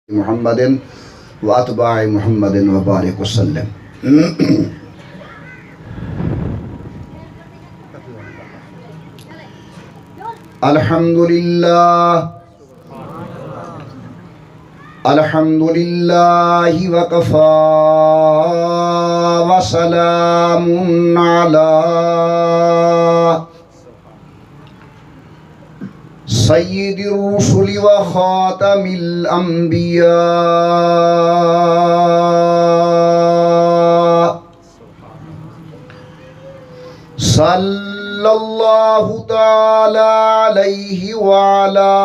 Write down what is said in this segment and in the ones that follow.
محمد و اتباع محمد و بارک وسلم۔ الحمدللہ وکفا وسلام علی سید الرسل و خاتم الانبیاء صلی اللہ تعالی علیہ وعلا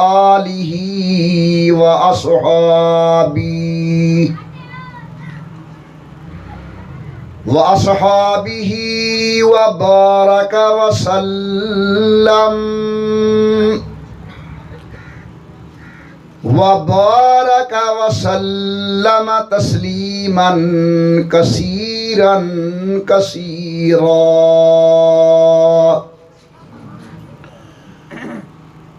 آلہ وأصحابه وبارك وسلم تسليما كثيرا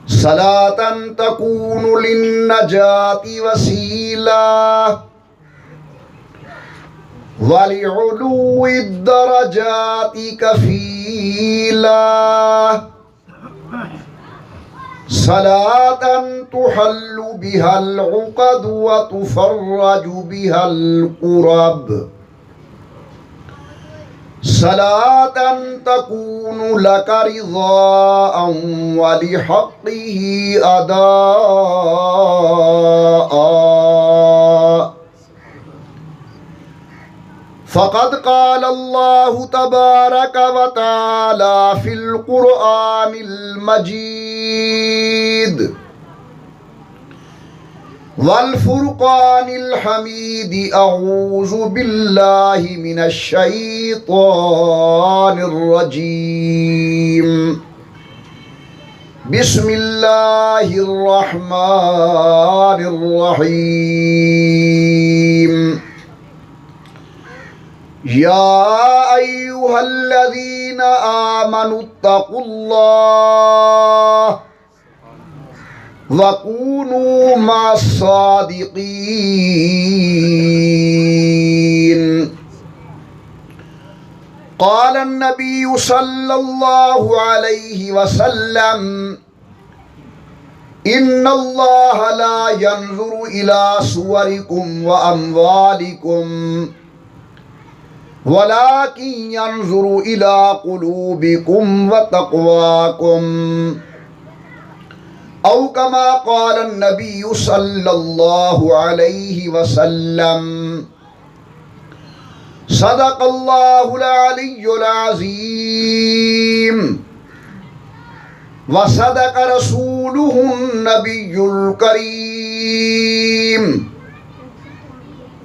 صلاة تكون للنجاة وسيلة ولعلو الدرجات كفيلة صلاة تحل بها العقد وتفرج بها الكرب صلاة تكون لك رضاء ولحقه أداء فقد قال الله تبارك وتعالى في القرآن المجيد والفرقان الحميد أعوذ بالله من الشيطان الرجيم بسم الله الرحمن الرحيم يا أيها الذين آمنوا اتقوا الله وكونوا مع الصادقين قال النبي صلى الله عليه وسلم إن الله لا ينظر إلى صوركم وأموالكم ولكن ينظر إلى قلوبكم وتقواكم أو كما قال النبي صلى الله عليه وسلم صدق الله العلي العظيم وصدق رسوله النبي الكريم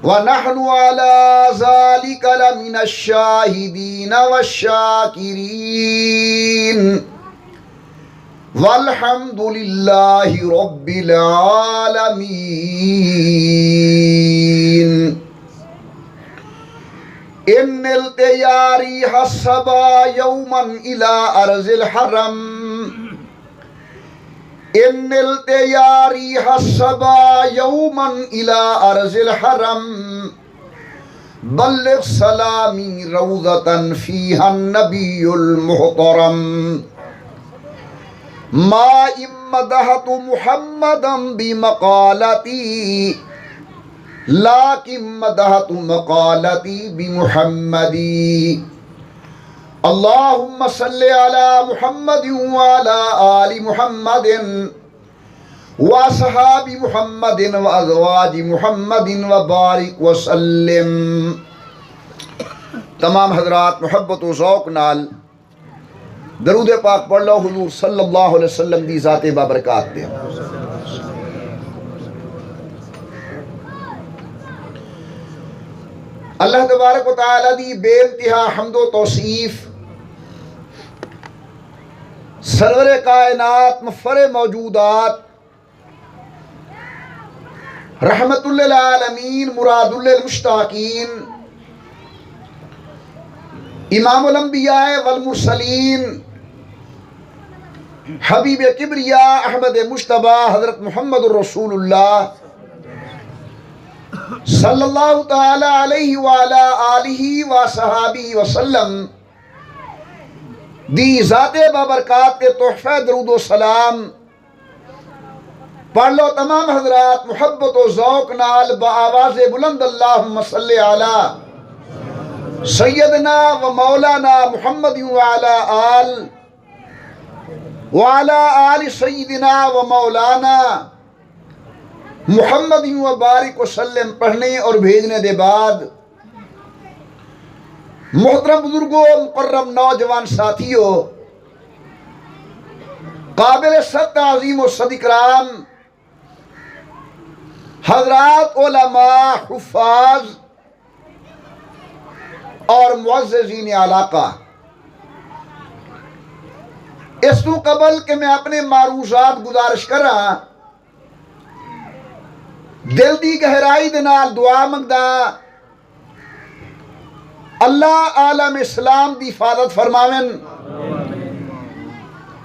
ونحن على ذلك لمن الشاهدين والشاكرين والحمد لله رب العالمين إن التيا ريح الصبا يوما إلى أرض الحرم إن التيا ريح الصبا يوما إلى أرض الحرم بلغ سلامي روضة فيها النبي المحترم ما إن مدحت محمدا بمقالتي لكن مدحت مقالتي بمحمدي اللهم صل على محمد وعلى آل محمد وأصحاب محمد وأزواج محمد وبارك وسلم۔ تمام حضرات محبت و ذوق نال درود پاک پڑھ لو حضور صلی اللہ علیہ وسلم دی ذات بابرکات دے۔ اللہ تبارک و تعالی دی بے انتہا حمد و توصیف سرور کائنات مفر موجودات رحمت للعالمین مراد للمشتاقین امام الانبیاء والمرسلین حبیب کبریا احمد مجتبی حضرت محمد الرسول اللہ صلی اللہ تعالی علیہ وعلا آلہ وصحابہ وسلم دی ذات بابرکات کے تحفہ درود و سلام پڑھ لو تمام حضرات محبت و ذوق نال بآواز بلند اللہم صلی علی سیدنا و مولانا محمد وعلا آل سیدنا و مولانا محمد و بارک وسلم پڑھنے اور بھیجنے دے بعد محترم بزرگوں، مکرم نوجوان ساتھیوں، قابل صد تعظیم و صد اکرام حضرات علماء، حفاظ اور معززین علاقہ، اس تو قبل کہ میں اپنے معروضات گزارش کر رہا دل دی گہرائی دے نال دعا منگدا اللہ عالم اسلام دی حفاظت فرماون،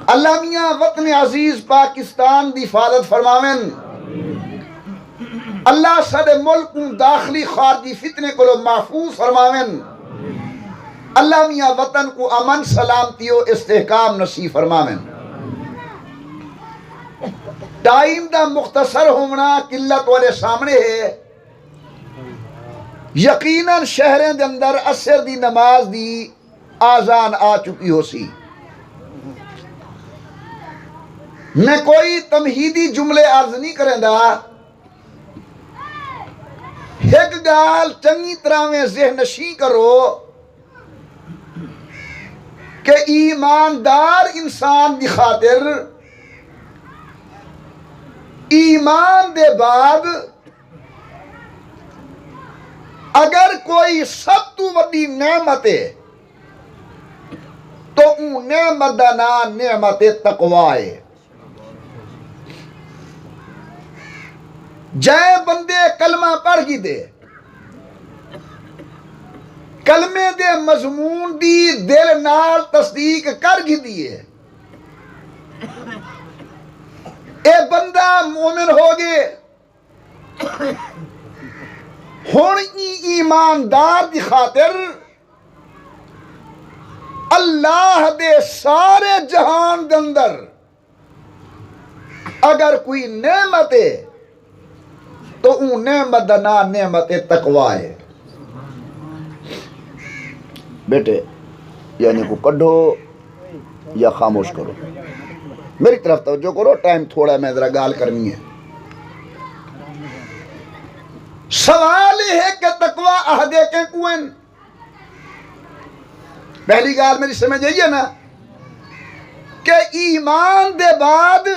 اللہ میاں وطن عزیز پاکستان دی حفاظت فرماون، اللہ سارے ملک داخلی خارجی فتنے کو محفوظ فرماون، اللہ میاں وطن کو امن سلامتی و استحکام نصیب فرماون۔ ٹائم دا مختصر ہونا قلت والے سامنے ہے، یقیناً شہریں دے اندر عصر دی نماز دی آزان آ چکی ہو سی۔ میں کوئی تمہیدی جملے عرض نہیں کریں دا، ایک گال چنگی طرح میں ذہن نشین کرو کہ ایماندار انسان دی خاطر ایمان دے بعد اگر کوئی سب تو وڈی نعمت ہے تو اون نعمت دا نام نعمت تقوی ہے۔ جائے بندے کلمہ پڑھ گی دے، کلمے دے مضمون دی دل نال تصدیق کر گی دیے، اے بندہ مومن ہو گئے۔ ہن ایماندار دی خاطر اللہ دے سارے جہان دے اندر اگر کوئی نعمت ہے تو اون نعمت دا نام نعمت تقوی ہے۔ بیٹے یعنی کو کڈو یا خاموش کرو، میری طرف توجہ کرو، ٹائم تھوڑا میں ذرا گال کرنی ہے۔ سوال یہ ہے کہ تقوی عہدے کے کوئن، پہلی گال میری سمجھ آئیے نا کہ ایمان دے بعد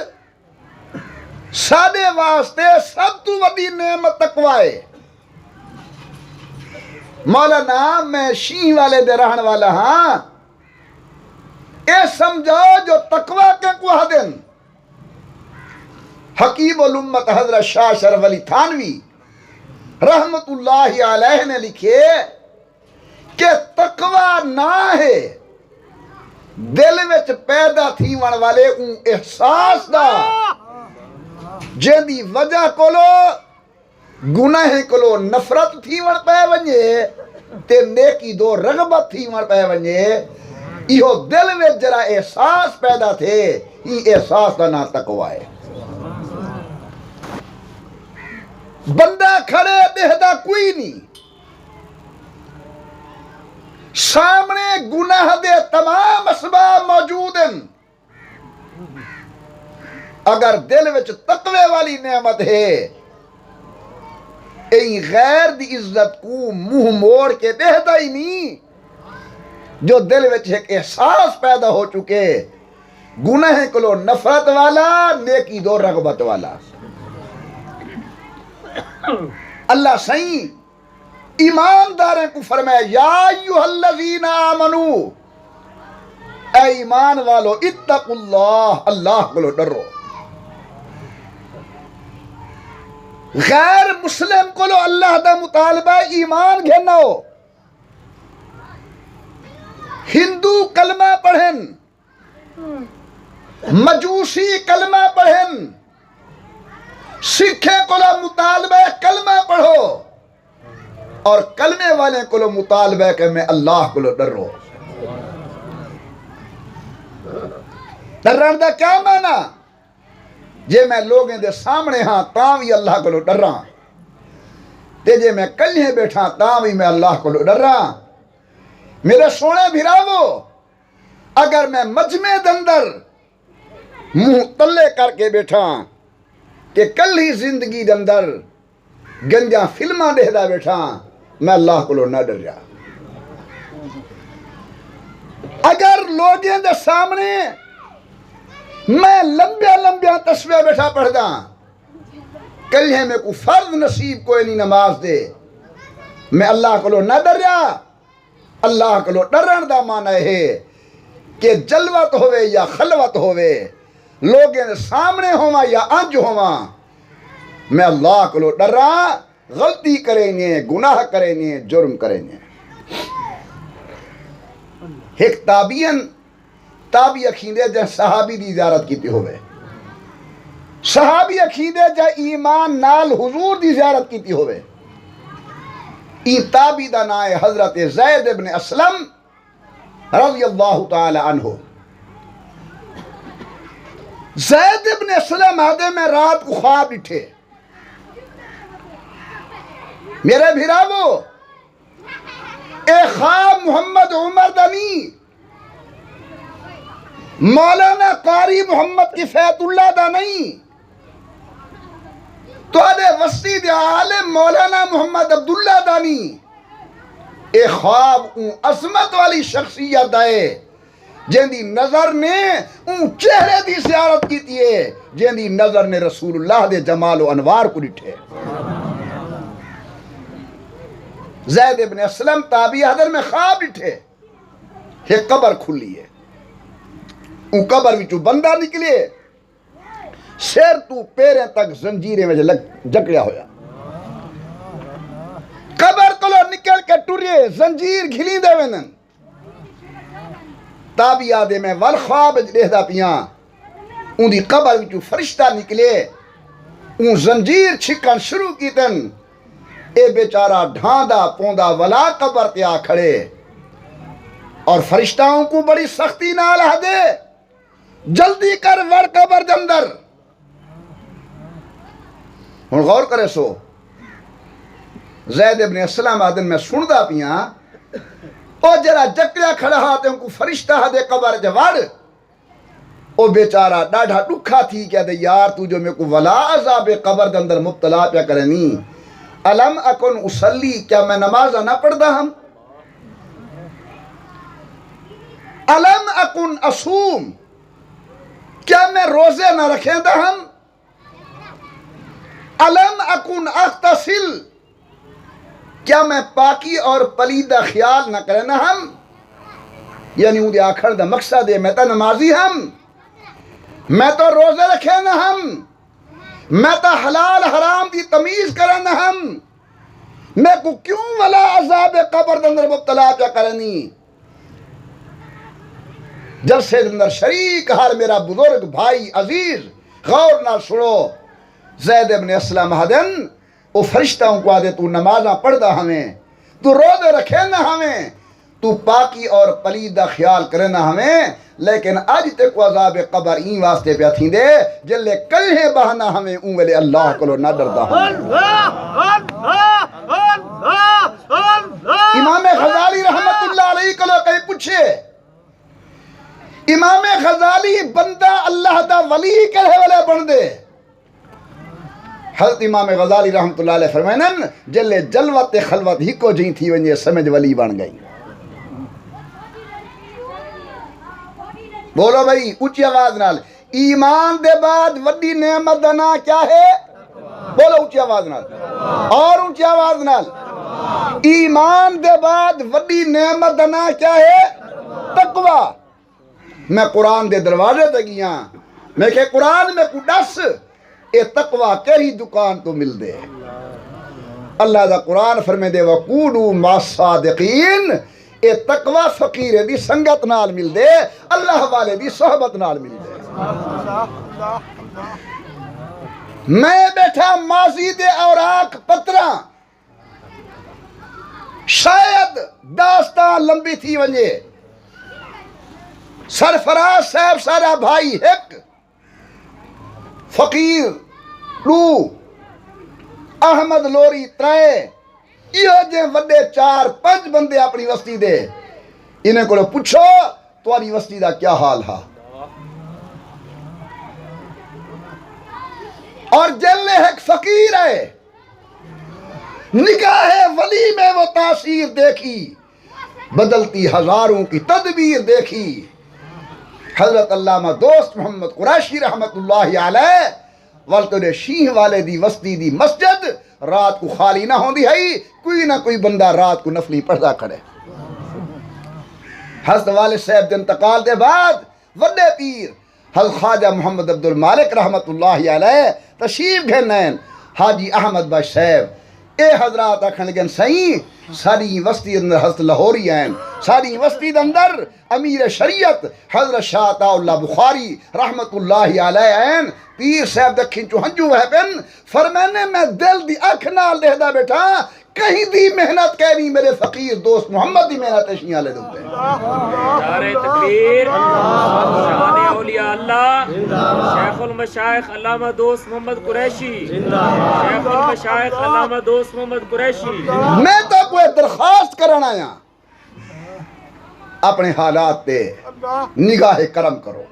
سادے واسطے سب تو وڈی نعمت تقوی ہے۔ مولانا میں شیہنہ والے دے رہن والا ہاں، اے سمجھو جو تقوی کے کو حدن حکیم الامت حضرت شاہ شرف علی تھانوی رحمت اللہ علیہ نے لکھے کہ تقوی نہ ہے دل وچ پیدا تھیون والے اون احساس دا جن دی وجہ کولو گناہ کولو نفرت تھیون پہ ونجے تے نیکی دو رغبت تھیون پہ ونجے، ایہو دل میں جرا احساس پیدا تھے، یہ احساس دا نام تقوی ہے۔ بندہ کھڑے دہدا کوئی نہیں، سامنے گناہ دے تمام اسباب موجود ہیں، اگر دل وچ تقوی والی نعمت ہے ای غیر دی عزت کو منہ موڑ کے دہدا ہی نہیں، جو دل وچ ایک احساس پیدا ہو چکے گناہ کلو نفرت والا، نیکی دو رغبت والا۔ اللہ سائیں ایمانداریں کو فرمایا یا ایوہ الذین آمنو، اے ایمان والو اتقوا اللہ، اللہ کو ڈرو۔ غیر مسلم کو اللہ دا مطالبہ ایمان گھنو، ہندو کلمہ پڑھن، مجوسی کلمہ پڑھن، سکھیں کو مطالبہ کلمہ پڑھو، اور کلمے والے کو مطالبہ کہ میں اللہ کو ڈرو. ڈرن دا کیا مانا؟ جے میں لوگیں دے سامنے ہاں تاں بھی اللہ کو ڈراں، تے جے میں کلھے بیٹھا تاں بھی میں اللہ کو ڈراں. میرے سونے بھراوو، اگر میں مجمع دندر منہ تلے کر کے بیٹھا کہ کل ہی زندگی دندر گنجا فلمہ دیکھدا بیٹھا، میں اللہ کو نہ ڈر جا. اگر لوگیں دے سامنے میں لمبیا لمبیا تسبیح بیٹھا پڑھ دا، کلھے میں کوئی فرض نصیب کوئی نہیں نماز دے، میں اللہ کو نہ ڈر جا. اللہ کو ڈرن دا معنی ہے کہ جلوت ہوئے یا خلوت ہوئے، لوگیں دے سامنے ہوا یا انج ہوا، میں اللہ کو ڈراں. غلطی کریں گے، گناہ کریں گے، جرم کریں گے. ایک تابعی اکھیندے جہاں صحابی دی زیارت کیتی ہوئے، صحابی اکھیندے جہاں ایمان نال حضور دی زیارت کیتی ہوئے. این تابعی دا نام ہے حضرت زید ابن اسلم رضی اللہ تعالی عنہ. زید ابن اسلم آدھے میں رات کو خواب اٹھے. میرے بھراوو، اے خواب محمد عمر دنی مولانا قاری محمد کفایت اللہ دا نہیں، تو آدھے وسید عالم مولانا محمد عبداللہ دا نہیں. اے خواب اون عظمت والی شخصیت ہے جن دی نظر نے اون چہرے دی زیارت کیتی ہے، جن دی نظر نے رسول اللہ دے جمال و انوار کو ڈٹھے. زید ابن اسلم تابعی حضر میں خواب ڈٹھے، ایک قبر کھلی ہے، اون قبر وچوں بندہ نکلے، سر تو پیریں تک زنجیریں میں جکڑیا ہویا. قبر کلو نکل کے ٹرے زنجیر گھلی دے وینن. تابعی آدھے میں والخواب دیکھدا پیاں، اون دی قبر وچوں فرشتہ نکلے، اون زنجیر چھکن شروع کیتن. اے بیچارہ ڈھاندا پوندا والا قبر تے آ کھڑے، اور فرشتاؤں کو بڑی سختی نال دے جلدی کر وڑ قبر دے اندر. ہن غور کرے سو، زید ابن اسلام آدن میں سندا پیاں، او جرا جکڑیا کھڑا ہاتے ان کو فرشتہ دے قبر دے وڑ. او بیچارہ ڈاڑھا ڈکھا تھی کہ دے یار تو جو میں کو ولا عذاب قبر دے اندر مبتلا پیا کرنی. علم اکن اسلی، کیا میں نماز نہ پڑھدا ہم؟ علم اکن اصوم، کیا میں روزے نہ رکھیں دا ہم؟ علم اکن اغتسل، کیا میں پاکی اور پلیدہ خیال نہ کریں نا ہم؟ یعنی وہ دے آکھر دا مقصد ہے میں تا نمازی ہم، میں تو روزے رکھیں نا ہم، میں تا حلال حرام دی تمیز کریں نا ہم، میں کو کیوں والا عذاب قبر دندر مبتلا پیا کرنی؟ جب سے دندر شریک ہر میرا بزرگ بھائی عزیز غور نہ سنو. زید ابن اسلم ہدن او فرشتوں کو آدھے تو نمازاں پڑھدا ہمیں، تو روزے رکھے نہ ہمیں، تو پاکی اور پلیدہ خیال کرے نہ ہمیں، لیکن آج تک عذاب قبر این واسطے پیا تھی دے جلے کلھے بہنا ہمیں اون ویلے اللہ کو نہ ڈردا ہمیں. امام غزالی رحمت اللہ علیہ کو کہیں پوچھے، امام غزالی بندہ اللہ دا ولی کہے والے بن دے. حضرت امام غزالی رحمت اللہ علیہ فرمائنن جلے جلوت خلوت ہی کو جہیں تھی ونجے سمجھ ولی بن گئی. بولو بھائی اونچی آواز نال، ایمان دے بعد وڈی نعمت دا نام کیا ہے؟ بولو اونچی آواز نال، اور اونچی آواز نال. ایمان دے بعد وڈی نعمت دا نام کیا ہے؟ تقوی. میں قرآن دے دروازے تے گیاں، میں کہ قرآن میں کو دس اے تقوی کیڑی دکان تو مل دے. اللہ دا قرآن فرمے دے وَقُولُوا مَعَ الصَّادِقِينَ، اے تقوی فقیر دی سنگت نال مل دے، اللہ والے دی صحبت نال مل دے. میں بیٹھا ماضی دے اوراق پتراں شاید داستان لمبی تھی ونجے، سرفراز صاحب سارا بھائی ایک، فقیر دو، احمد لوری ترے، یہ جے وڈے 4-5 بندے اپنی وسطی دے، انہیں کو پوچھو تمہاری وسطی دا کیا حال ہے؟ اور جل ایک فقیر ہے، نگاہ ولی میں وہ تاثیر دیکھی، بدلتی ہزاروں کی تدبیر دیکھی۔ حضرت علامہ دوست محمد قریشی رحمت اللہ علیہ والتو شیہ والے دی وسطی دی مسجد رات کو خالی نہ ہوندی ہے، کوئی نہ کوئی بندہ رات کو نفلی پڑھا کرے۔ حضرت والد صاحب دے انتقال دے بعد وڈے پیر حضرت خواجہ محمد عبد المالک رحمت اللہ علیہ تشریف گھنین، حاجی احمد بھائی صاحب اے حضرات آکھن لگن سائیں ساری وسطی اندر حضرت لاہوری ہیں، ساری وسطی اندر امیر شریعت حضرت شاہ عطا اللہ بخاری رحمت اللہ علیہ ہیں۔ پیر صاحب دکھیں چو ہنجو ہے پن فرمانے میں دل دی اکھ نال دیکھدا بیٹھا، کہیں دی محنت کہنی میرے فقیر دوست محمد دی محنت اشیاں لے دوں گے۔ نعرہ تکبیر، شان اولیاء اللہ، شیخ المشائخ علامہ دوست محمد قریشی، شیخ المشائخ علامہ دوست محمد قریشی۔ میں تو کوئی درخواست کرنا آیا، اپنے حالات تے نگاہ کرم کرو،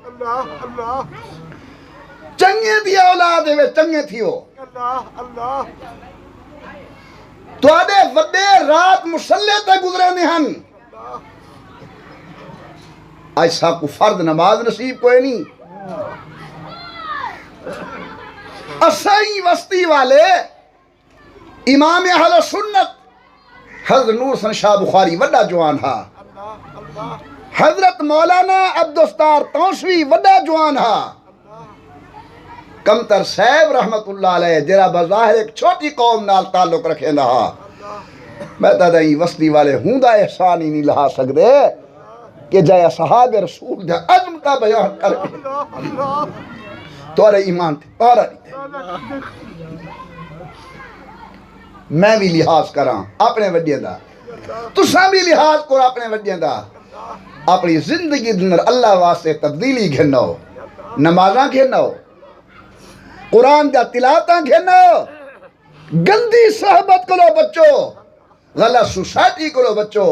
چنگے دی اولاد ہے چنگے تھیو، تو آدھے وڈے رات مسلح تے گزرے نہیں، ایسا کو فرد نماز نصیب کوئی نہیں۔ اسائی وسطی والے امام اہل سنت حضرت نور حسن شاہ بخاری وڈا جوان ہا، حضرت مولانا عبدالستار تونسوی وڈا جوان ہا، کمتر صاحب رحمت اللہ علیہ جرا بظاہر ایک چھوٹی قوم نال تعلق رکھیں رہا، میں تا دائیں وسطی والے ہوں دا احسان ہی نہیں لہا سکتے کہ جائے صحاب رسول دا عظم کا بیان کر کے توارے ایمان تھے پارا نہیں تھے۔ میں بھی لحاظ کراں اپنے وڈیاں دا، تساں بھی لحاظ کرو اپنے وڈیاں دا، اپنی زندگی دنر اللہ واسطے تبدیلی گھنو، نمازاں گھنو، قرآن دا تلاوتاں گھنو، گندی صحبت کرو بچو، غلط سوسائٹی کرو بچو۔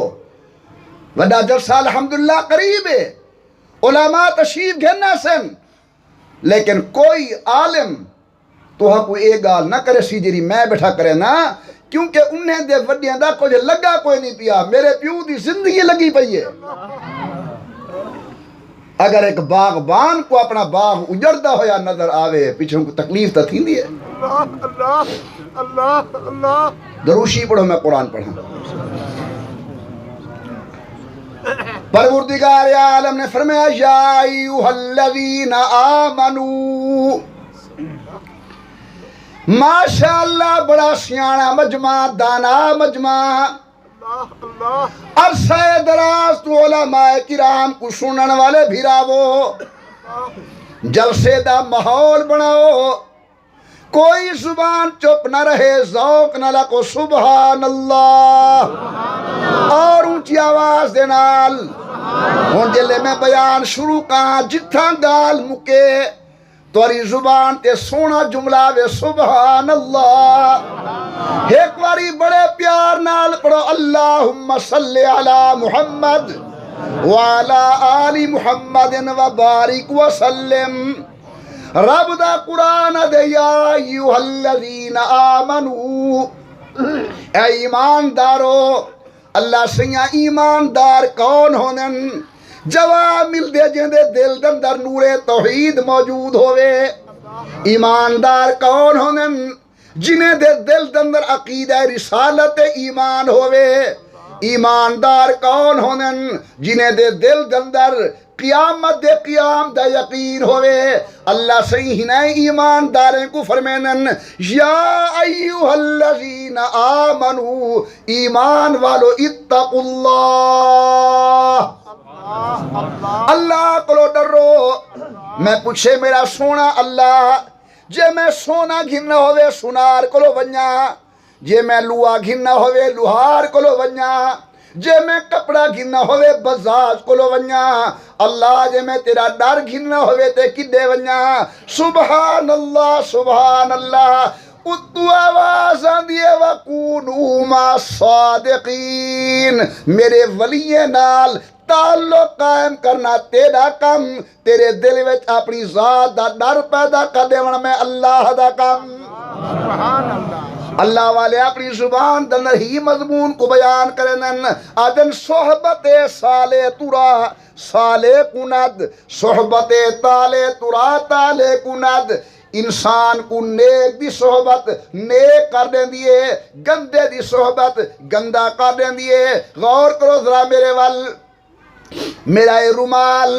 وڈا جلسہ الحمدللہ قریب ہے، علماء تشریف گھننا سن، لیکن کوئی عالم تو ہاں کوئی ایک گال نہ کرے سی جری میں بیٹھا کرے نا، کیونکہ انہیں دے وڈیاں دا کچھ لگا کوئی نہیں پیا، میرے پیو دی زندگی لگی پئی ہے۔ اگر ایک باغبان کو اپنا باغ اجڑدا ہویا نظر آوے پیچھوں کو تکلیف تا تھی دی ہے۔ دروشی پڑھو میں قرآن پڑھا۔ پروردگار عالم نے فرمایا یا ایوہ الذین آمنو، ماشاءاللہ بڑا سیانا مجمع، دانا مجمع، عرصہ دراز تو علماء کرام کو سنن والے بھیراو، جلسے دا ماحول بناؤ، کوئی زبان چپ نہ رہے، ذوق نہ لکو سبحان اللہ، اور اونچی آواز دے نال ہون جلے میں بیان شروع کہاں جتھاں گال مکے توری زبان تے سونا جملہ وے سبحان اللہ۔ ایک واری بڑے پیار نال پڑھو اللہم صلی علی محمد والا آل محمد وبارک وسلم۔ رب دا قرآن دے یا ایوہ الذین آمنو، اے ایماندارو، اللہ سیاں ایماندار کون ہونن؟ جواب مل دے جن دے دل دندر نور توحید موجود ہوئے۔ ایماندار کون ہونن؟ جنہیں دے دل دندر عقیدہ رسالت ایمان ہوئے۔ ایماندار کون ہونن؟ جنہیں دے دل دندر قیامت دے قیام دا یقین ہوئے۔ اللہ سیہنہ ایمانداریں کو فرمینن یا ایوہ الذین آمنو، ایمان والو اتقوا اللہ، اللہ کو ڈرو۔ میں پوچھے میرا سونا اللہ، جے میں سونا گھننا ہوئے سنار کو ونیا، جے میں لوہا گھننا ہوئے لوہار کو لو ونیا، جے میں کپڑا گھننا ہوئے بزاز کو لو ونیا، اللہ جے میں تیرا ڈر گھننا ہوئے تے کدے ونیا۔ سبحان اللہ سبحان اللہ۔ اتو آواز آندیے وَقُونُوا مَعَ الصَّادِقِينَ، میرے ولی نال تعلق قائم کرنا تیرا کم، تیرے دل وچ اپنی ذات دا ڈر پیدا کر دیونا میں اللہ دا کم۔ سبحان اللہ۔ اللہ والے اپنی زبان دنر ہی مضمون کو بیان کرنن، آدن صحبت سالے ترا سالے کند، صحبت تالے ترا تالے کند۔ انسان کو نیک دی صحبت نیک کر دیں دیئے، گندے دی صحبت گندہ کر دیں دیئے۔ غور کرو ذرا میرے وال، میرا یہ رومال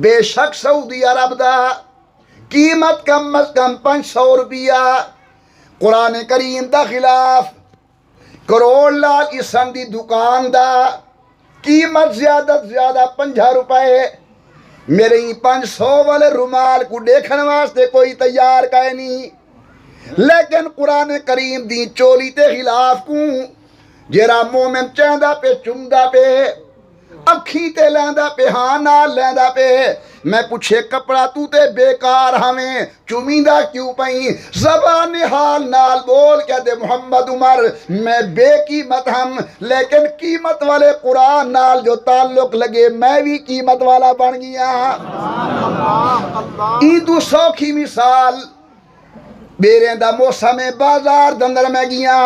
بے شک سعودی عرب دا، قیمت کم از کم 500 روپیہ، قرآن کریم دا خلاف، کروڑ لال اسم دی دکان دا، قیمت زیادہ زیادہ 50 روپے۔ میرے ہی 500 والے رومال کو دیکھنے واسطے کوئی تیار کہے نہیں، لیکن قرآن کریم دی چولی تے خلاف کو جیرا مومن چیندہ پہ چمدہ پہ اکھی تے لیندہ پہ ہاں نال لیندہ پہ۔ میں پوچھے کپڑا تو تے بیکار ہمیں چمیندہ کیوں پہیں؟ زبان حال نال بول کیا دے محمد عمر میں بے قیمت ہم، لیکن قیمت والے قرآن نال جو تعلق لگے میں بھی قیمت والا بن گیا۔ ایدو سوکھی مثال بیریں دا موسم بازار دندر میں گیا،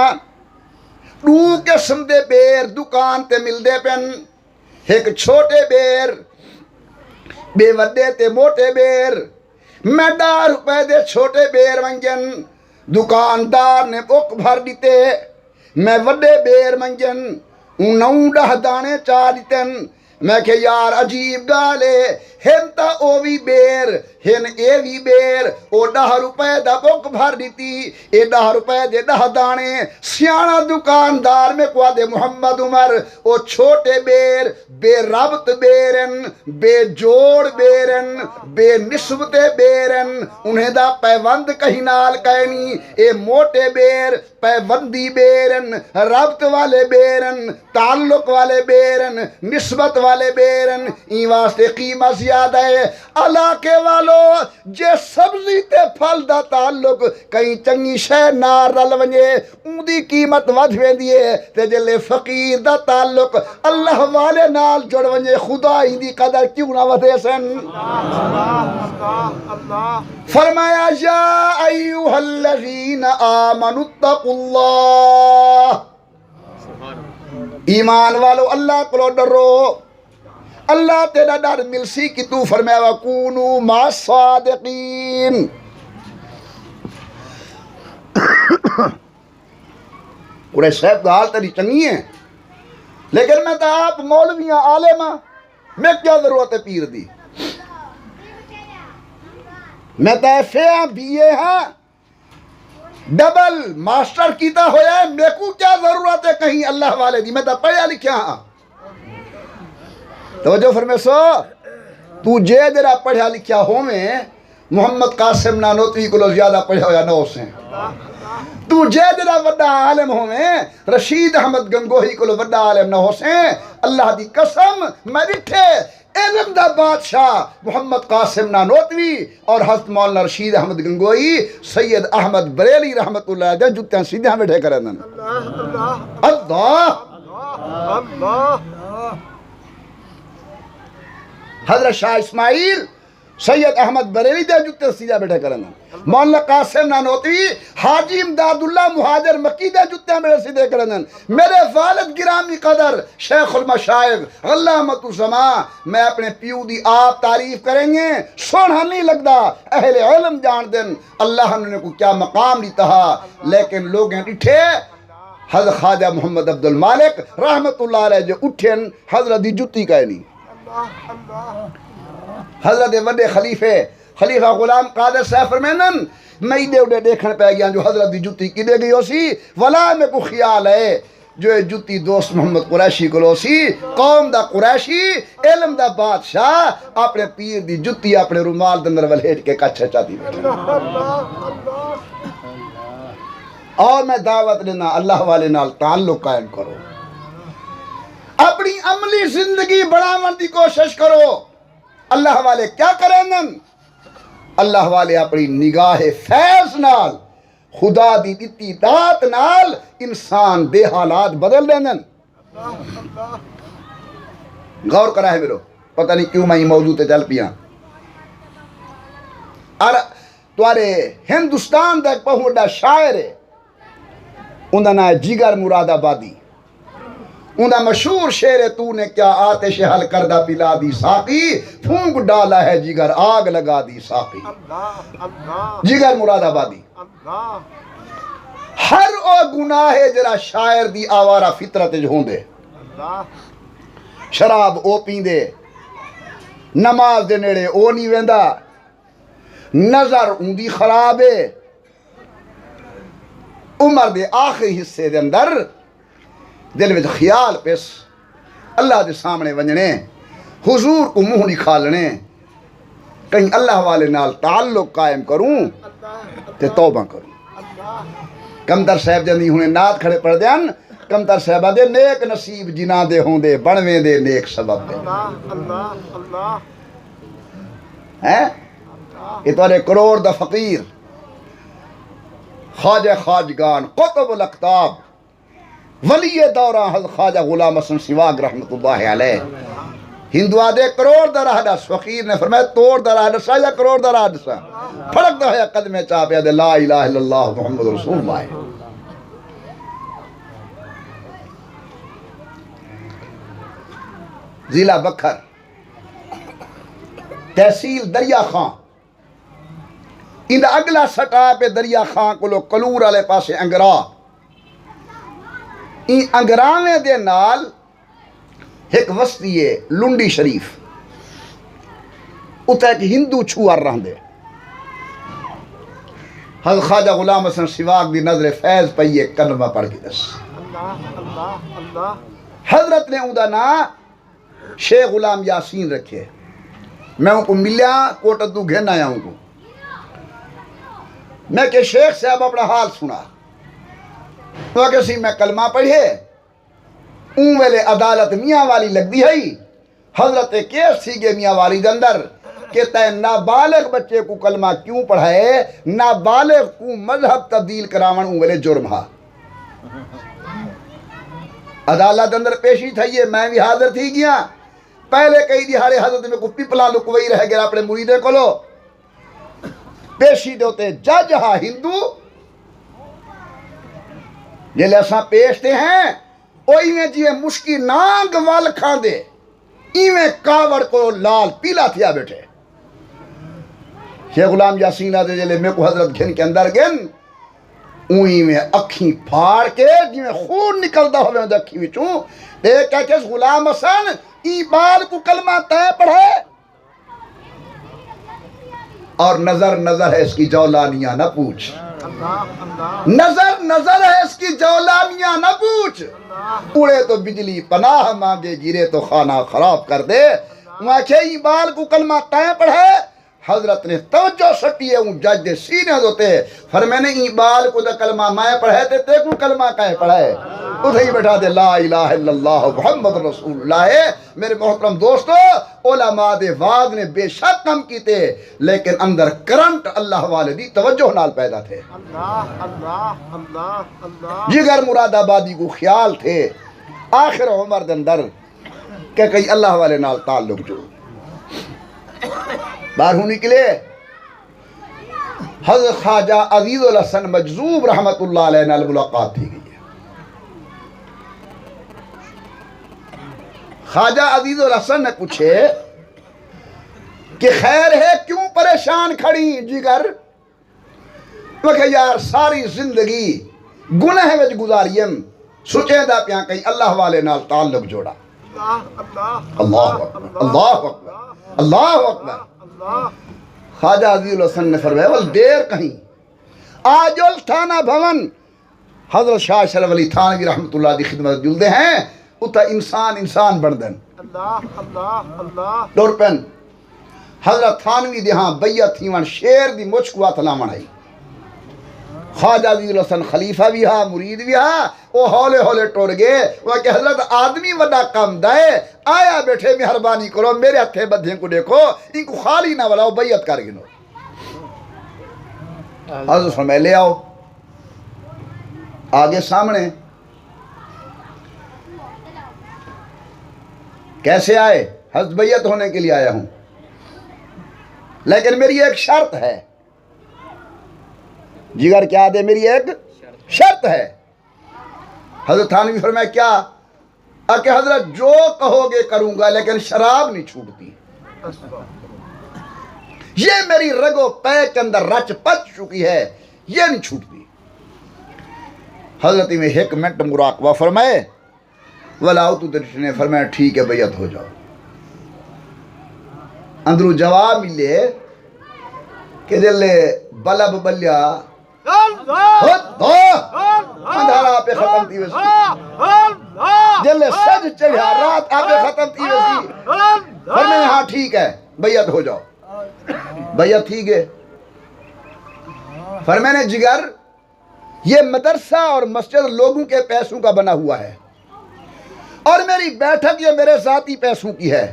دو قسم دے بیر دکان تے مل دے پن، ایک چھوٹے بیر بے وڈے تے موٹے بیر۔ میں 10 روپے دے چھوٹے بیر منجن، دکاندار نے بک بھر دیتے۔ میں وڈے بیر منجن 9-10 دانے چاہ دیتن۔ میں کہ یار عجیب گالے، ہن تا اووی بیر ہن ایوی بیر، او 10 روپے دا بک بھر دیتی، اے 10 روپے دے 10 دانے۔ سیانا دکاندار میں کو دے محمد عمر او چھوٹے بیر بے ربط بیرن، بے جوڑ بیرن، بے نسبت بیرن، انہیں دا پیوند کہیں نال کہنی۔ اے موٹے بیر پیوندی بیرن، ربط والے بیرن، تعلق والے بیرن، نسبت والے بیرن، این واسطے قیمت زیادہ ہے۔ علاقے والو جے سبزی تے پھل دا تعلق کہیں چنگی شے نار رل ونجے اون دی قیمت ودھ ویندی ہے، تے جلے فقیر دا تعلق اللہ والے نال جڑ ونجے خدا ہی دی قدر کیوں نہ ودھے سن۔ فرمایا یا ایھا الذین آمنوا اتقوا اللہ، ایمان والو اللہ کو ڈرو۔ اللہ تیرا ڈر ملسی کی تو فرمایا وَقُونُوا مَعَ الصَّادِقِينَ۔ قریش صاحب تو حال تری چنگی ہیں، لیکن میں تو آپ مولویاں عالمہ میں کیا ضرورت ہے پیر دی؟ میں تو ایفے بی اے ہاں ڈبل ماسٹر کیتا ہویا ہے، میں کو کیا ضرورت ہے کہیں اللہ والے دی؟ میں تو پڑھیا لکھیا ہاں۔ توجہ فرمے سو تو جے جرا پڑھیا لکھیا ہو میں محمد قاسم نانوتوی کو زیادہ پڑھیا ہویا نہ ہو سے، تو جے جرا وڈا عالم ہو میں رشید احمد گنگوہی کو وڈا عالم نہ ہو سے۔ اللہ دی قسم میں ڈٹھے علم دا بادشاہ محمد قاسم نانوتوی اور حضرت مولانا رشید احمد گنگوہی سید احمد بریلی رحمت اللہ علیہ جتیاں سیدھے ہمیں ڈھے کریں اللہ حضرت شاہ اسماعیل سید احمد بریلی دے جتے سیدھا بیٹھے کرنا، مولانا قاسم نانوتوی حاجی امداد اللہ مہاجر مکی دے جتے میرے سیدھے کرنا، میرے والد گرامی قدر شیخ المشائخ علامۃ الزمان، میں اپنے پیو دی آپ تعریف کریں گے سونا نہیں لگدا، اہل علم جان دن اللہ نے کو کیا مقام دیتا ہے، لیکن لوگ ہیں اٹھے حضرت خواجہ محمد عبد المالک رحمت اللہ علیہ جو اٹھیں حضرت دی جتی کہہ نہیں، حضرت وڈے خلیفہ غلام قادر صاحب فرمینن میں دے اڑے دیکھن پہ گیا جو حضرت دی جتی کی دے گئی ہو سی، ولا میں کو خیال ہے جو جتی دوست محمد قریشی کو لو سی، قوم دا قریشی علم دا بادشاہ اپنے پیر دی جتی اپنے رومال دندر ولیٹ کے کچھے چاہتی بیٹھے۔ اور میں دعوت لینا اللہ والے نال تعلق قائم کرو، اپنی عملی زندگی بڑھاون دی کوشش کرو۔ اللہ والے کیا کریں گے؟ اللہ والے اپنی نگاہ فیض نال، خدا دی دتی دات نال انسان دے حالات بدل دیں گے۔ غور کرا ہے میرو، پتہ نہیں کیوں میں یہ موضوع تے چل پیا۔ اور تمہارے ہندوستان دا ایک بہت بڑا شاعر ہے، ان دا نام ہے جگر مراد آبادی۔ ان دا مشہور شعر ہے، تو نے کیا آتش حل کردہ پلا دی ساقی، پھونک ڈالا ہے جگر آگ لگا دی ساقی۔ جگر مراد آبادی۔ ہر او گناہ ہے جرا شاعر دی آوارہ فطرت جو ہوں دے، شراب او پیندے، نماز دے نیڑے او نہیں ویندا، نظر ان دی خراب ہے، عمر دے آخری حصے دے اندر دل میں خیال پیس اللہ دے سامنے ونجنے، حضور کو منہ نہیں کھالنے، کہیں اللہ والے نال تعلق قائم کروں تے توبہ کروں۔ کمتر صاحب جندی ہونے نات کھڑے پڑھ دیان، کمتر صاحبہ دے نیک نصیب جنہ دے ہوں دے بڑھویں دے نیک سبب دے۔ یہ توارے کروڑ دا فقیر، خواجہ خواجگان، قطب الاقطاب، ولی دورہ حضرت خواجہ غلام حسن سواگ رحمت اللہ علیہ، ہندو آدھے کروڑ دا راہ دس، فقیر نے فرمایا توڑ دا راہ دسا یا کروڑ دا راہ دسا، پھڑک دا ہے قدمیں چاپیا دے لا الہ الا اللہ محمد رسول اللہ۔ ضلع بکھر، تحصیل دریا خان، ان دا اگلا سٹا پہ دریا خان کو لو کلور والے پاسے انگرا، این انگراویں دے نال ایک وسطی ہے لنڈی شریف، اتھا ایک ہندو چھوار رہن دے، حضرت خواجہ غلام حسن سواگ دی نظر فیض پئیے کلمہ پڑھ کے دس۔ حضرت نے اوندا نا شیخ غلام یاسین رکھے، میں ان کو ملیا کوٹت دو گھن آیا ہوں کو، میں کہ شیخ صاحب اپنا حال سنا، تو کسی میں کلمہ پڑھے، اون ویلے عدالت میاں والی لگ دی ہے، حضرت کیس تھی گے میاں والی دندر کہ تے نابالغ بچے کو کلمہ کیوں پڑھائے، نابالغ کو مذہب تبدیل کراون اون ویلے جرم ہا۔ عدالت اندر پیشی تھا یہ، میں بھی حاضر تھی گیا، پہلے کئی دیہارے حضرت میں کو پپلا لکوئی رہ گیا اپنے مریدے کو لو، پیشی دوتے جج ہاں ہندو، یہ لہساں پیشتے ہیں، اوہی میں جیے مشکی نانگ وال کھان دے، ایویں کاوڑ کو لال پیلا تھیا بیٹھے۔ شیخ غلام یاسین آدھے جلے میں کو حضرت گھن کے اندر گن، اوہی میں اکھیں پھاڑ کے جیویں خون نکلتا ہوئے اندر اکھی وچوں، دیکھ کہ کس غلام حسن ای بال کو کلمہ تے پڑھے، اور نظر نظر ہے اس کی جولانیاں نہ پوچھ، نظر نظر ہے اس کی جولانیاں نہ پوچھ، اڑے تو بجلی پناہ مانگے، گرے تو خانہ خراب کر دے۔ وہاں کہ ای بال کو کلمہ تے پڑھے، حضرت نے توجہ سٹیے ان جج دے سینے دوتے، فرمینے ای بال کو دا کلمہ میں پڑھے تے تے کو کلمہ کہے پڑھے، ادھے ہی بیٹھا دے لا الہ الا اللہ محمد رسول اللہ ہے۔ میرے محترم دوستو، علماء دے واز نے بے شک کم کیتے، لیکن اندر کرنٹ اللہ والے دی توجہ نال پیدا تھے۔ جگر مراد آبادی کو خیال تھے آخر عمر دندر کہ کئی اللہ والے نال تعلق جو باہر ہونے کے لیے حضرت خواجہ عزیز الحسن مجذوب رحمت اللہ علیہ نال ملاقات تھی گئی ہے۔ خواجہ عزیز الحسن نے پوچھے کہ خیر ہے کیوں پریشان کھڑی جگر؟ میں کہ یار ساری زندگی گناہ وچ گزاریم، سوچے دا پیاں کہیں اللہ والے نال تعلق جوڑا۔ اللہ اکبر اللہ اکبر اللہ اکبر۔ خواجہ عزیز الحسن نے فرمایا بس دیر کہیں، آجل تھانہ بھون، حضرت شاہ شرف علی تھانوی رحمت اللہ دی خدمت جلدے ہیں، اتھا انسان بڑھدن دور پن حضرت تھانوی دی ہاں بیعت تھی وان شیر دی مچ کو آتھلا منائی، خواجہ عزیز الحسن خلیفہ بھی ہا مرید بھی ہا وہ ہولے ہولے ٹوڑ گئے وہ کہ حضرت آدمی وڈا کم دائے آیا بیٹھے مہربانی کرو میرے ہتھے بدھیں کو دیکھو ان کو خالی نہ بلاؤ بیعت کر گنو حضرت فرمائے لے آؤ آگے سامنے کیسے آئے حضرت بیعت ہونے کے لیے آیا ہوں لیکن میری ایک شرط ہے جگر کیا دے میری ایک شرط ہے حضرت تھانوی فرمایا کیا کہ حضرت جو کہو گے کروں گا لیکن شراب نہیں چھوٹتی یہ میری رگ و پے کے اندر رچ پچ چکی ہے یہ نہیں چھوٹتی حضرت میں ایک منٹ مراقبہ فرمائے ولاؤ تو درش نے فرمایا ٹھیک ہے بیعت ہو جاؤ اندرو جواب ملے کہ جلے بلب بلیا اندھارا پہ ختم تھی ویسی جلے سج چڑھا رات آپ پہ ختم تھی ویسی فرمایا ہاں ٹھیک ہے بیعت ہو جاؤ بیعت ٹھیک ہے فرمایا نے جگر یہ مدرسہ اور مسجد لوگوں کے پیسوں کا بنا ہوا ہے اور میری بیٹھک یہ میرے ذاتی پیسوں کی ہے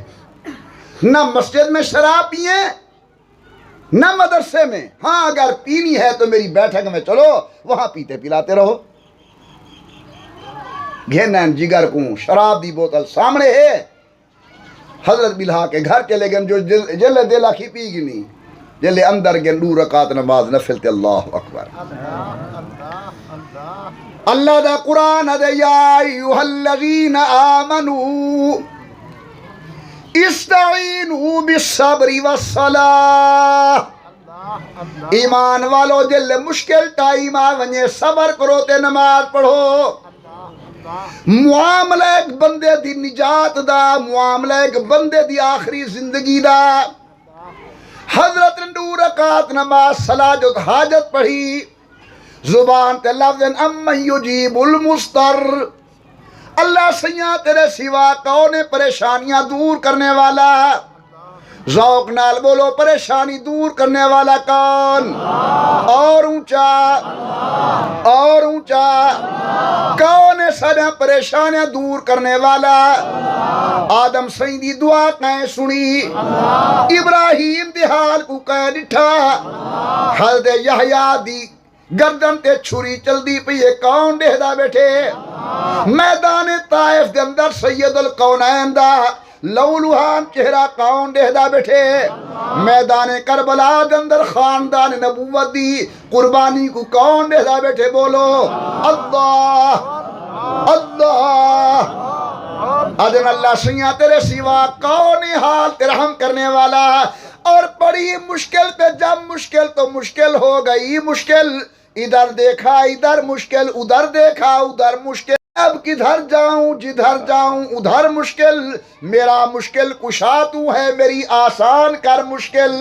نہ مسجد میں شراب پیئیں نہ مدرسے میں ہاں اگر پینی ہے تو میری بیٹھک میں چلو وہاں پیتے پلاتے رہو گھینن جگر کو شراب دی بوتل سامنے ہے حضرت بلہا کے گھر چلے گئے جو جلے دل آخی پی گی نہیں جلے اندر گئے 2 رکعت نماز نفل تے اللہ اکبر اللہ دا قرآن دے یا ایوہ الذین آمنوا استعینوا بالصبر والصلاة ایمان والو جل مشکل ٹائم آونجے صبر کرو تے نماز پڑھو معاملہ ایک بندے دی نجات دا معاملہ ایک بندے دی آخری زندگی دا حضرت 2 رکعت نماز صلاۃ حاجت پڑھی زبان تے لفظ امن یجیب المستر اللہ سیاں تیرے سوا کون پریشانیاں دور کرنے والا ذوق نال بولو پریشانی دور کرنے والا کون اور اونچا کون سارے پریشانیاں دور کرنے والا آدم سائیں دی دعا کہیں سنی ابراہیم دی حال کو کہیں ڈٹھا حضرت یحییٰ دی گردن تے چھری چل دی پہ یہ کون دہدا بیٹھے میدان طائف دے اندر سید القونین دا لولوہان چہرہ کون دہدا بیٹھے میدان کربلا دے اندر خاندان نبوت دی قربانی کو کون دہدا بیٹھے بولو اللہ اللہ اذن اللہ سیاں تیرے سوا کون حال ترحم کرنے والا اور بڑی مشکل پہ جب مشکل تو مشکل ہو گئی مشکل ادھر دیکھا ادھر مشکل ادھر دیکھا ادھر مشکل اب کدھر جاؤں جدھر جاؤں ادھر مشکل میرا مشکل کشا تو ہے میری آسان کر مشکل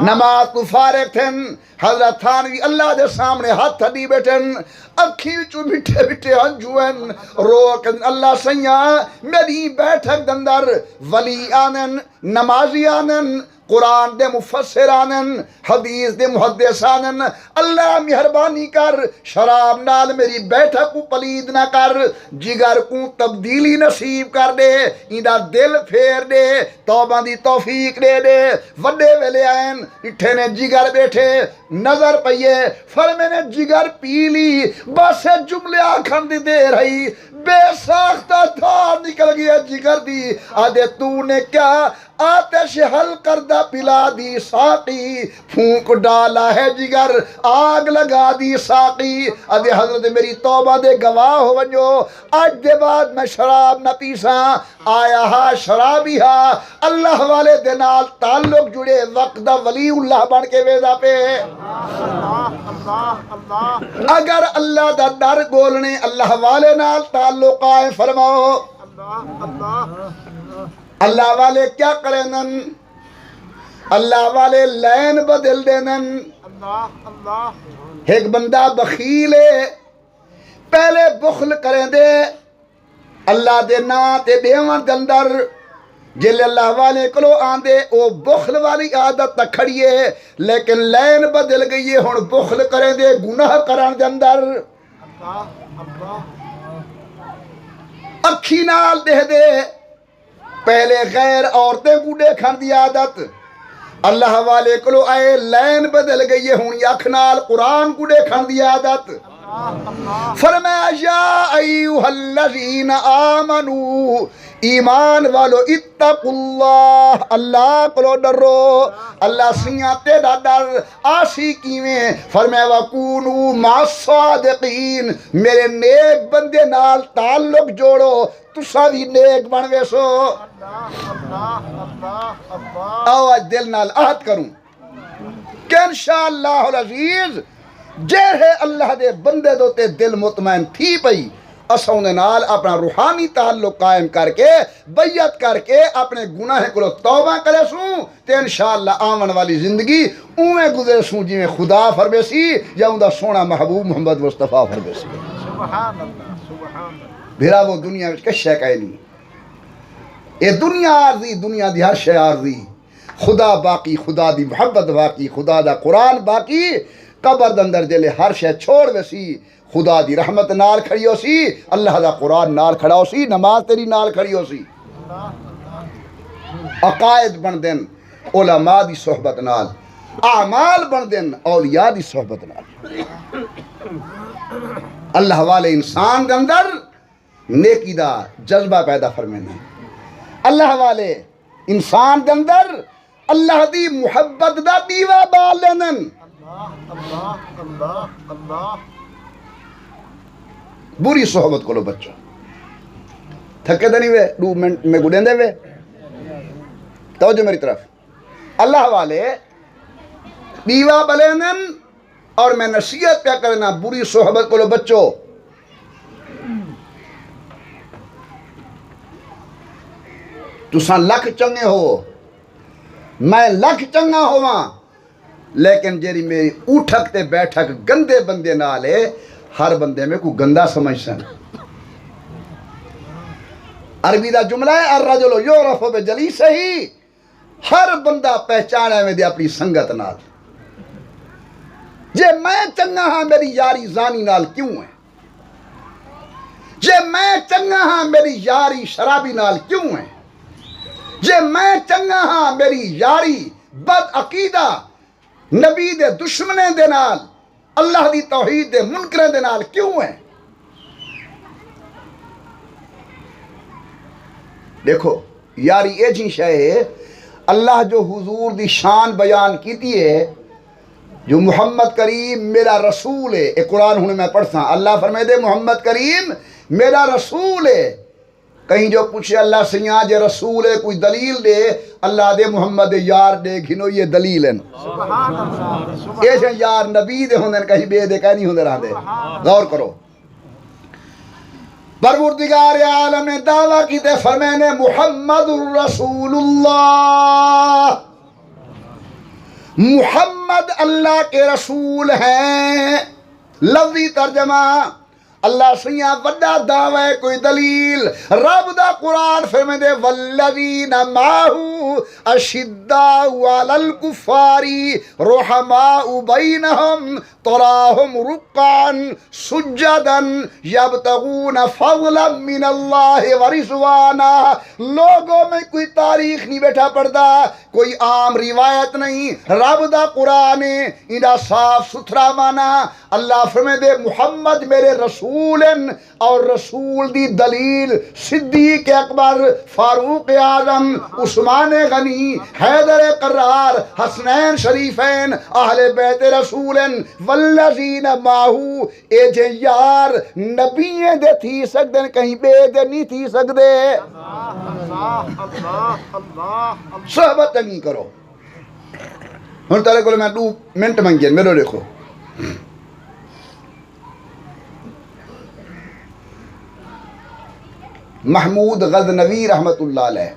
نماز تو فارغ تھن حضرت تھانوی اللہ دے سامنے ہاتھ تھڈی بیٹھن اکھی وچوں مٹھے مٹھے ہنجوئن روکن اللہ سیاں میری بیٹھک دندر ولی آنن نمازی آنن قرآن دے مفسر آنن حدیث دے محدث آنن اللہ مہربانی کر شراب نال میری بیٹھک کو پلید نہ کر جگر کو تبدیلی نصیب کر دے ایدہ دل پھیر دے توبہ دی توفیق دے دے وڈے ویلے آئین اٹھے نے جگر بیٹھے نظر پئیے فرمے نے جگر پی لی بس جملے آکھن دی دے رہی بے ساختہ دھار نکل گیا جگر دی آدھے تو نے کیا آتش حل کردہ پلا دی ساقی پھونک ڈالا ہے جگر آگ لگا دی ساقی آدھے حضرت میری توبہ دے گواہ ہو ونجو آج دے بعد میں شراب نہ پیسا آیا ہا شرابی ہا اللہ والے دنال تعلق جڑے وقت دا ولی اللہ بن کے ویدہ پہ اگر اللہ دا در گولنے اللہ والے نال تعلق آئے فرماؤ اللہ والے کیا کرنن اللہ والے لین بدل دینن ایک بندہ بخیل ہے پہلے بخل کریں دے اللہ دے نا تے دیوان دندر جل اللہ والے کلو آندے او بخل والی عادت تک کھڑی ہے لیکن لین بدل گئی ہے ہن بخل کریں دے گناہ کران دے اندر اکھی نال دے دے پہلے غیر عورتیں کو دیکھن دی عادت اللہ والے کلو آئے لین بدل گئی ہے ہن اکھ نال قرآن کو دیکھن دی عادت فرمایا یا ایوہ الذین آمنو ایمان والو اتقوا اللہ اللہ کلو ڈرو اللہ سیاں تیرا ڈر آسی کیویں فرمایا وکونو مع الصادقین میرے نیک بندے نال تعلق جوڑو تسا بھی نیک بنوے سو آو آج دل نال عہد کروں کہ انشاءاللہ العزیز جہے اللہ دے بندے دوتے دل مطمئن تھی پئی اساں دے نال اپنا روحانی تعلق قائم کر کے بیعت کر کے اپنے گناہ کو توبہ کرے سوں تے انشاءاللہ آمن والی زندگی اویں گزرے سوں جی میں خدا فرمے سی یا اوندا سونا محبوب محمد مصطفیٰ فرمے سی سبحان اللہ سبحان اللہ بھیرا وہ دنیا وچ کچھ شے کہے نہیں اے دنیا عارضی دنیا دی ہر شے عارضی خدا باقی خدا دی محبت باقی خدا دا قرآن باقی قبر دے اندر جلے ہر شے چھوڑ ویسی خدا دی رحمت نال کھڑی ہو سی اللہ دا قرآن نال کھڑا ہو سی نماز تیری نال کھڑی ہو سی عقائد بن دین علماء دی صحبت نال اعمال بن دین اولیاء دی صحبت نال اللہ والے انسان دے اندر نیکی دا جذبہ پیدا فرمینا اللہ والے انسان دے اندر اللہ دی محبت دا دیوا بال لینن اللہ اللہ اللہ بری صحبت کو لو بچو تھکے دنی وے 2 منٹ میں گڑیں دے وے توجہ میری طرف اللہ والے دیوا بلینن اور میں نصیحت پہ کرنا بری صحبت کو لو بچو تساں لکھ چنگے ہو میں لکھ چنگا ہوا لیکن جیری میری اٹھک تے بیٹھک گندے بندے نالے ہر بندے میں کوئی گندہ سمجھ سن عربی دا جملہ ہے الرجل یعرف بجلیسہ ہر بندہ پہچانا میں دے اپنی سنگت نال جے میں چنگا ہاں میری یاری زانی نال کیوں ہے جے میں چنگا ہاں میری یاری شرابی نال کیوں ہے جے میں چنگا ہاں میری یاری بد عقیدہ نبی دے دشمنے دے نال اللہ دی توحید دے منکرے دے نال کیوں ہے دیکھو یاری اے جی شے اللہ جو حضور دی شان بیان کیتی ہے جو محمد کریم میرا رسول ہے اے قرآن ہنے میں پڑھتا ہوں اللہ فرمائے دے محمد کریم میرا رسول ہے کہیں جو پوچھے اللہ سیاں جے رسول ہے کوئی دلیل دے اللہ دے محمد یار دے گھنو یہ دلیل ہے سبحان اللہ ایسے یار نبی دے ہوندے کہیں بے دے کہیں نہیں ہوندے رہا دے غور کرو پروردگار عالم نے دعویٰ کی تے فرمینے محمد الرسول اللہ محمد اللہ کے رسول ہیں لفظی ترجمہ اللہ سیاں وڈا دعوی کوئی دلیل رب دا قرآن فرمے دے والذین معہو اشداء علی الکفار رحماء بینہم تراہم رکعا سجدا یبتغون فضلا من اللہ ورضوانا لوگوں میں کوئی تاریخ نہیں بیٹھا پڑتا کوئی عام روایت نہیں رب دا قرآن انہا صاف ستھرا مانا اللہ فرمے دے محمد میرے رسول اور رسول دی دلیل صدیق اکبر فاروق اعظم عثمان غنی حیدر قرار حسنین شریفین اہل بیت رسول والذین ماہو اے جے یار نبییں دے تھی سکدے کہیں بے دے نہیں تھی سکدے صحبت تنگی کرو ہن تارے کو میں 2 منٹ منگے میرے دیکھو محمود غزنوی رحمت اللہ علیہ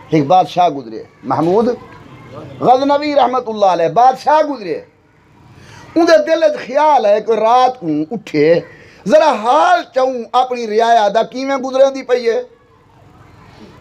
ایک بادشاہ گزرے محمود غزنوی رحمت اللہ علیہ بادشاہ گزرے ان دے دل خیال ہے کہ رات کو اٹھے ذرا حال چاہوں اپنی رعایا دا کیویں گزرے دی پئی ہے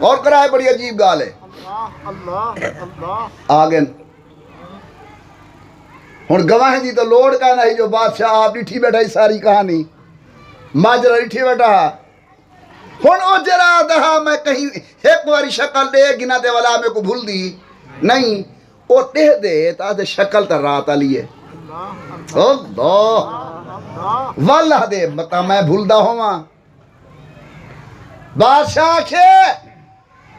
اور کرائے بڑی عجیب گال ہے اللہ اللہ اللہ آگے ہن گواہ جی تو لوڑ کا نہیں جو بادشاہ آپ ڈٹھی بیٹھا ہی ساری کہانی ماجرا ڈٹھی بیٹھا ہن او جرا دہا میں کہیں ایک واری شکل دے گنا دے والا میں کو بھول دی نہیں او دے دے تا دے شکل تا رات علی ہے اللہ والا دے متا میں بھولدا ہواں بادشاہ کے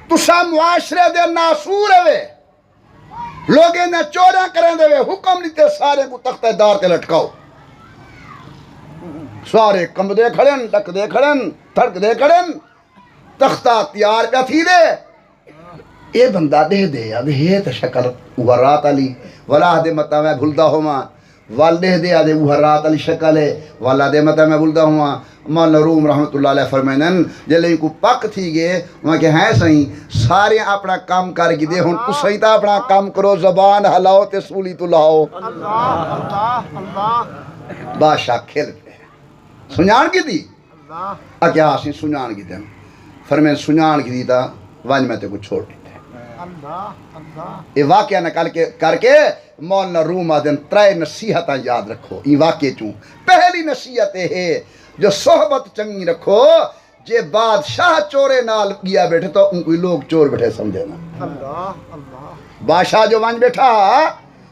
تسا معاشرے دے ناسور ہوئے لوگیں نے چوراں کریں دے حکم نہیں تے سارے کو تختہ دار کے لٹکاؤ سارے کم دے کھڑن ٹک دے کھڑن تھڑک دے کھڑن تختہ تیار پہ تھی دے اے بندہ دے دے آدھے یہ تا شکل اوہ رات علی والا دے متا میں بھولدا ہواں وال دے دے آدھے اوہ رات علی شکل ہے والا دے متا میں بھولدا ہواں مولانا روم رحمت اللہ علیہ فرمینن جلے کو پک تھی گئے وہاں کہ ہیں سہیں سارے اپنا کام کر گی دے ہن تو صحیح تا اپنا کام کرو زبان ہلاؤ تے سولی تو لاؤ اللہ اللہ اللہ بادشاہ کھل پہ سنجان کی دی اللہ کیا آسی سنجان کی دیں فرمین سنجان کی دی تا وانج میں تے کو چھوڑ دیتے اللہ اللہ یہ واقعہ نکال کے کر کے مولانا روم آدن ترائے نصیحتاں یاد رکھو یہ واقعے چوں پہلی نصیحت ہے جو صحبت چنگی رکھو جے بادشاہ چورے نال گیا بیٹھے تو ان کوئی لوگ چور بیٹھے سمجھے نا اللہ اللہ بادشاہ جو وانج بیٹھا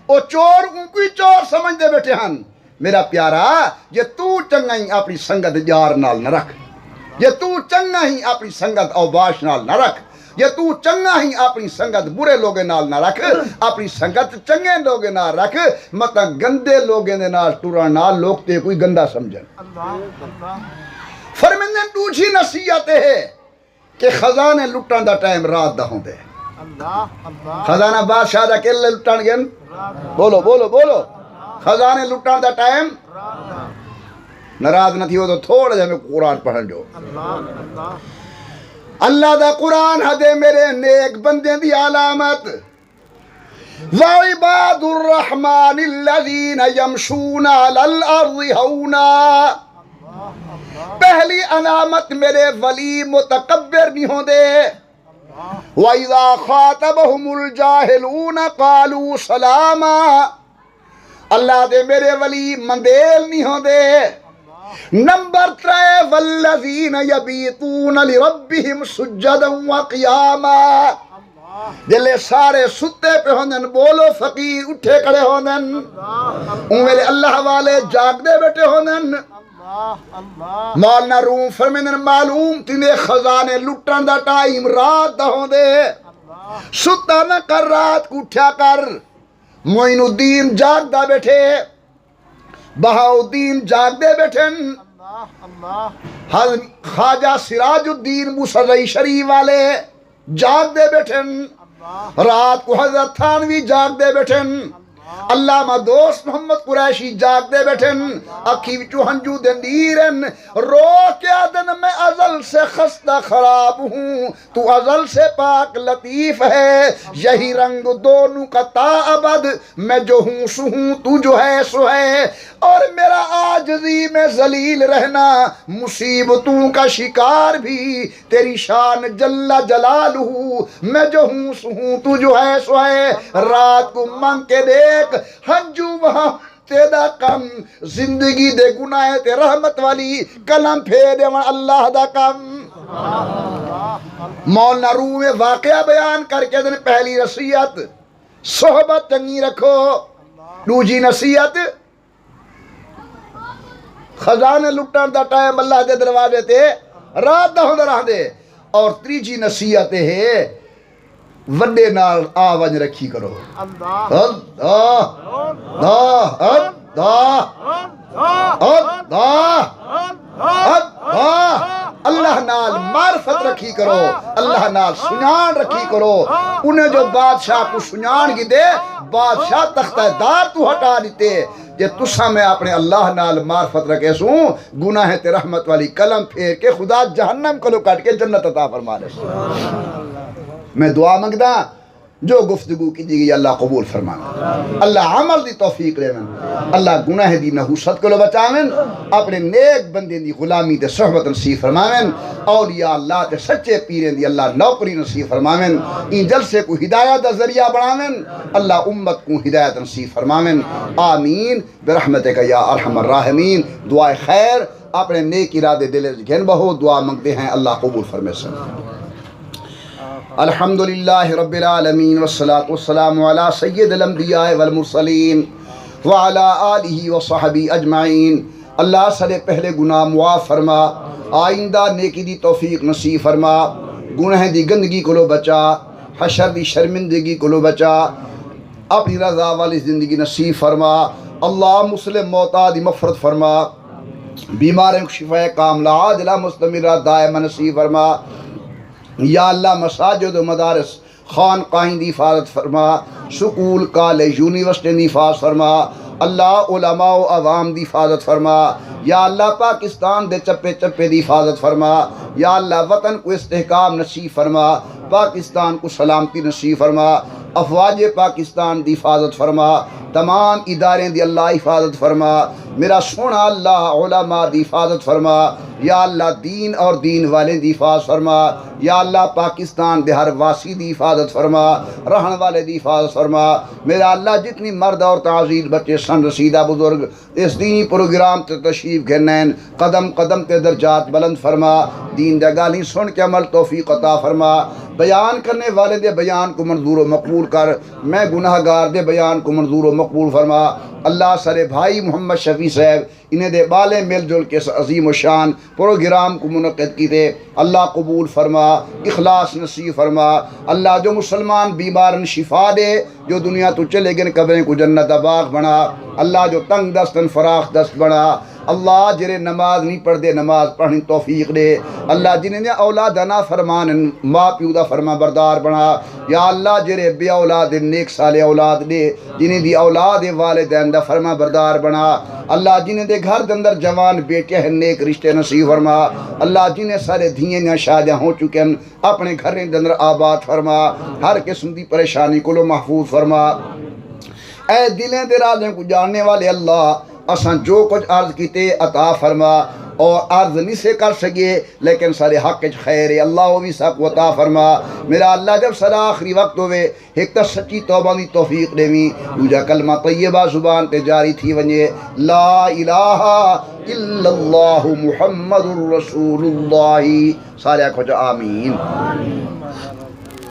او چور ان کوئی چور سمجھ دے بیٹھے ہن میرا پیارا یہ تو چنگا ہی اپنی سنگت یار نال نہ رکھ یہ تو چنگا ہی اپنی سنگت اوباش نال نہ رکھ یہ تو چنگا ہی اپنی سنگت برے لوگے نال نہ رکھ اپنی سنگت چنگے لوگے نال رکھ مطا گندے لوگے دے نال ٹوران نال لوگ تے کوئی گندہ سمجھن اللہ اللہ فرمندن دوسری نصیحت ہے کہ خزانے لٹن دا ٹائم رات دا ہوندے اللہ اللہ خزانہ بادشاہ دا کلے لٹن گن بولو بولو بولو خزانے لٹن دا ٹائم ناراض نہ تھی ہو تو تھوڑا جا میں قرآن پڑھن جو اللہ اللہ اللہ دا قرآن ہدے میرے نیک بندے دی علامت وَعِبَادُ الرَّحْمَنِ الَّذِينَ يَمْشُونَ عَلَى الْأَرْضِ هَوْنًا پہلی علامت میرے ولی متکبر نہیں ہوں دے وَإِذَا خَاطَبَهُمُ الْجَاهِلُونَ قَالُوا سَلَامًا اللہ دے میرے ولی مندیل نہیں ہوں دے نمبر 3 والذین یبیتون لربہم سجدا وقیاما جلے سارے ستے پہ ہوندن بولو فقیر اٹھے کھڑے ہوندن ان میرے اللہ والے جاگ دے بیٹھے ہوندن مولانا روم فرمینن معلوم تینے خزانے لٹن دا ٹائم رات دا ہوندے ستا نہ کر رات کو اٹھیا کر معین الدین جاگ دا بیٹھے بہاؤدین جاگ دے بیٹھن خواجہ سراج الدین موسیٰ شریف والے جاگ دے بیٹھن رات کو حضرت تھانوی جاگ دے بیٹھن علامہ دوست محمد قریشی جاگ دے بیٹھن اکھی وچو ہنجو دے نیرن رو کیا دن میں ازل سے خستہ خراب ہوں تو ازل سے پاک لطیف ہے یہی رنگ دونوں کا تا ابد میں جو ہوں سو ہوں تو جو ہے سو ہے اور میرا عاجزی میں ذلیل رہنا مصیبتوں کا شکار بھی تیری شان جل جلالہ میں جو ہوں سو ہوں تو جو ہے سو ہے رات کو منگ کے دیکھ ہنجو وہاں تیدا کم زندگی دے گناہ تے رحمت والی کلم پھیرے وہاں اللہ دا کم مولانا روح میں واقعہ بیان کر کے دن پہلی نصیحت صحبت چنگی رکھو دوسری نصیحت خزانے لٹن دا ٹائم اللہ دے دروازے تے رات دا ہوندہ رہ دے اور تیجی نصیحت ہے وڈے نال آواز رکھی کرو اللہ اللہ اللہ اللہ اللہ اللہ نال معرفت رکھی کرو اللہ نال سنان رکھی کرو انہیں جو بادشاہ کو سنان کی دے بادشاہ تختہ دار تو ہٹا دیتے جے تسا میں اپنے اللہ نال معرفت رکھے سوں گناہ تے رحمت والی کلم پھیر کے خدا جہنم کو کٹ کے جنت عطا فرما دے میں دعا منگدا جو گفتگو کی دی گئی اللہ قبول فرمانا، اللہ عمل دی توفیق دے من، اللہ گناہ دی نحوست کو بچاویں، اپنے نیک بندے دی غلامی تے صحبت نصیب فرماویں، اولیاء اللہ تے سچے پیریں دی اللہ نوکری نصیب فرماویں، ان جلسے کو ہدایت دا ذریعہ بناویں، اللہ امت کو ہدایت نصیب فرماویں، آمین برحمتک یا ارحم الراحمین۔ دعائے خیر اپنے نیک ارادے دل گھن بہو دعا منگتے ہیں، اللہ قبول فرمائے سن۔ الحمدللہ رب العالمین والصلاة والسلام علی سید الانبیاء والمرسلین وعلی آلہ وصحبہ اجمعین۔ اللہ سر پہلے گناہ معاف فرما، آئندہ نیکی دی توفیق نصیب فرما، گناہ دی گندگی کو لو بچا، حشر دی شرمندگی کو لو بچا، اپنی رضا والی زندگی نصیب فرما۔ اللہ مسلم موتا دی مغفرت فرما، بیماروں کو شفاء کاملہ عاجلہ مستمرہ دائمہ نصیب فرما۔ یا اللہ مساجد و مدارس خانقاہیں دی حفاظت فرما، سکول کالج یونیورسٹی دی حفاظت فرما، اللہ علماء و عوام دی حفاظت فرما۔ یا اللہ پاکستان دے چپے چپے دی حفاظت فرما، یا اللہ وطن کو استحکام نصیب فرما، پاکستان کو سلامتی نصیب فرما، افواج پاکستان دی حفاظت فرما، تمام ادارے دی اللہ حفاظت فرما، میرا سونا اللہ علماء دی حفاظت فرما، یا اللہ دین اور دین والے دی حفاظت فرما، یا اللہ پاکستان دے ہر واسی دی حفاظت فرما، رہن والے دی حفاظت فرما، میرا اللہ جتنی مرد اور تعزیز بچے سن رسیدہ بزرگ اس دینی پروگرام تے تشریف گھنین، قدم قدم تے درجات بلند فرما، دین دے گالی سن کے عمل توفیق عطا فرما، بیان کرنے والے دے بیان کو منظور و مقبول کر، میں گناہ گار دے بیان کو منظور و مقبول فرما۔ اللہ سرے بھائی محمد شفیع صاحب انہیں دے بالے مل جل کے عظیم و شان پروگرام کو منعقد کی تھے، اللہ قبول فرما، اخلاص نصیب فرما۔ اللہ جو مسلمان بیمارن شفا دے، جو دنیا تو چلے گن قبریں کو جنت باغ بنا، اللہ جو تنگ دستن فراخ دست بنا، اللہ جرے نماز نہیں پڑھ دے نماز پڑھنے توفیق دے، اللہ جنہیں نے اولاد نہ فرمان ماں پیو دا فرما بردار بنا، یا اللہ جرے بے اولاد نیک سال اولاد دے، جنہیں دی اولاد والدین دا فرما بردار بنا، اللہ جنہیں دے گھر دے اندر جوان بیٹے ہیں نیک رشتے نصیب فرما، اللہ جنہیں سارے دھیاں شادیاں ہو چکے ہیں اپنے گھر دے اندر آباد فرما، ہر قسم دی پریشانی کو لو محفوظ فرما۔ اے دلیں دے رازیں کو جاننے والے اللہ، اساں جو کچھ عرض کیتے عطا فرما، اور عرض نہیں سے کر سکے لیکن سارے حق خیر ہے اللہ وہ بھی سب کو عطا فرما۔ میرا اللہ جب سارا آخری وقت ہوئے ایک تا سچی توبہ دی توفیق دے، دوجا کلمہ طیبہ زبان تے جاری تھی ونجے، لا الہ الا اللہ محمد الرسول اللہ، سارے کچھ آمین۔